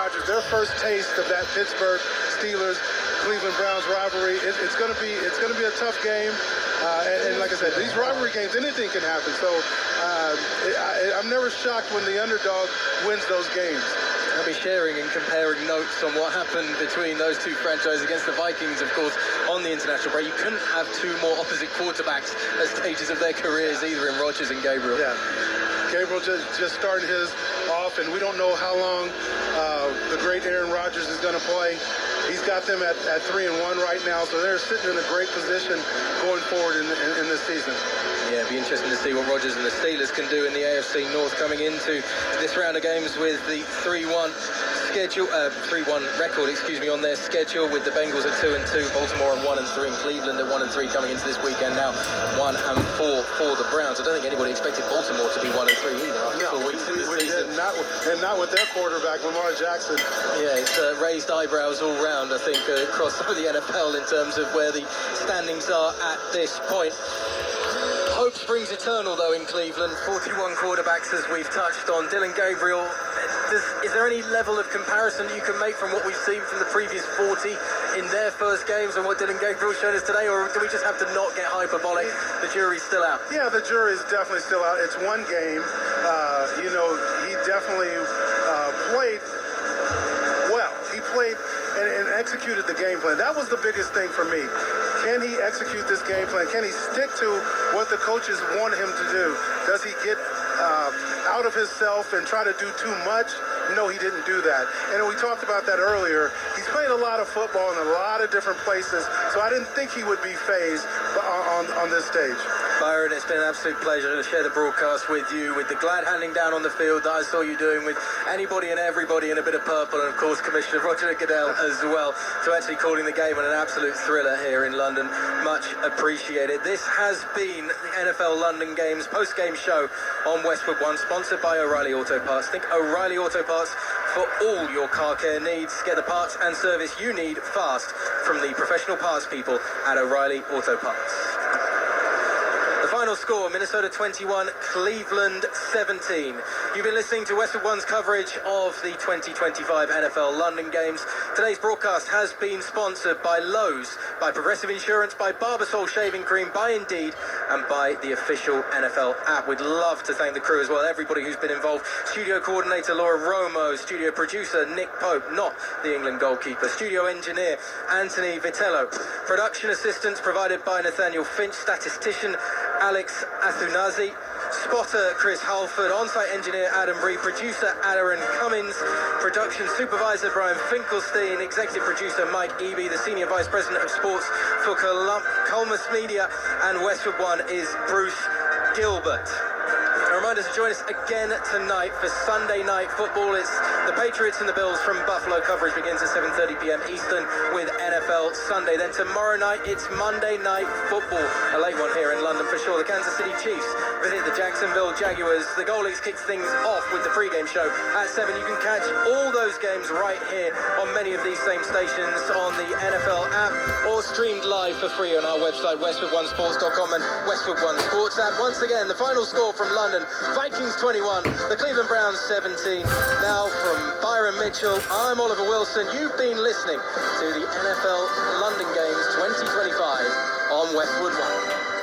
Rodgers, their first taste of that Pittsburgh Steelers Cleveland Browns rivalry. It's going to be a tough game, and like I said, these rivalry games, anything can happen. So I'm never shocked when the underdog wins those games. I'll be sharing and comparing notes on what happened between those two franchises against the Vikings, of course, on the international break. You couldn't have two more opposite quarterbacks at stages of their careers, either in Rodgers and Gabriel. Yeah. Gabriel just started his off, and we don't know how long the great Aaron Rodgers is going to play. He's got them at 3-1 right now, so they're sitting in a great position going forward in this season. Yeah, it'll be interesting to see what Rodgers and the Steelers can do in the AFC North coming into this round of games with the 3-1 record, on their schedule, with the Bengals at 2-2, Baltimore on 1-3, and Cleveland at 1-3 coming into this weekend now 1-4 for the Browns. I don't think anybody expected Baltimore to be 1-3 either after 4 weeks in the season. Not with their quarterback, Lamar Jackson. Yeah, it's raised eyebrows all round, I think, across some of the NFL in terms of where the standings are at this point. Hope springs eternal, though, in Cleveland. 41 quarterbacks, as we've touched on. Dylan Gabriel, is there any level of comparison that you can make from what we've seen from the previous 40 in their first games and what Dylan Gabriel showed us today, or do we just have to not get hyperbolic? The jury's still out. Yeah, the jury's definitely still out. It's one game. He definitely played well. He played and executed the game plan. That was the biggest thing for me. Can he execute this game plan? Can he stick to what the coaches want him to do? Does he get out of himself and try to do too much? No, he didn't do that. And we talked about that earlier. He's played a lot of football in a lot of different places, so I didn't think he would be phased on this stage. Byron, it's been an absolute pleasure to share the broadcast with you, with the glad handing down on the field that I saw you doing with anybody and everybody in a bit of purple, and of course Commissioner Roger Goodell as well, to actually calling the game and an absolute thriller here in London. Much appreciated. This has been the NFL London Games post-game show on Westwood One, sponsored by O'Reilly Auto Parts. Think O'Reilly Auto Parts for all your car care needs. Get the parts and service you need fast from the professional parts people at O'Reilly Auto Parts. The final score, Minnesota 21, Cleveland 17. You've been listening to Westwood One's coverage of the 2025 NFL London Games. Today's broadcast has been sponsored by Lowe's, by Progressive Insurance, by Barbasol Shaving Cream, by Indeed, and by the official NFL app. We'd love to thank the crew as well, everybody who's been involved. Studio coordinator Laura Romo, studio producer Nick Pope, not the England goalkeeper, studio engineer Anthony Vitello, production assistance provided by Nathaniel Finch, statistician Alex Athunazi, spotter Chris Halford, on-site engineer Adam Bree, producer Aaron Cummins, production supervisor Brian Finkelstein, executive producer Mike Eby, the senior vice president of sports for Colmus Media, and Westwood One is Bruce Gilbert. A reminder to join us again tonight for Sunday night football. It's the Patriots and the Bills from Buffalo. Coverage begins at 7:30 p.m. Eastern with NFL Sunday. Then tomorrow night, it's Monday Night Football. A late one here in London for sure. The Kansas City Chiefs visit the Jacksonville Jaguars. The Goalies kick things off with the pregame show at 7. You can catch all those games right here on many of these same stations on the NFL app, or streamed live for free on our website, westwoodonesports.com and Westwood One Sports app. Once again, the final score from London: Vikings 21, the Cleveland Browns 17. Now from Byron Mitchell, I'm Oliver Wilson. You've been listening to the NFL London Games 2025 on Westwood One.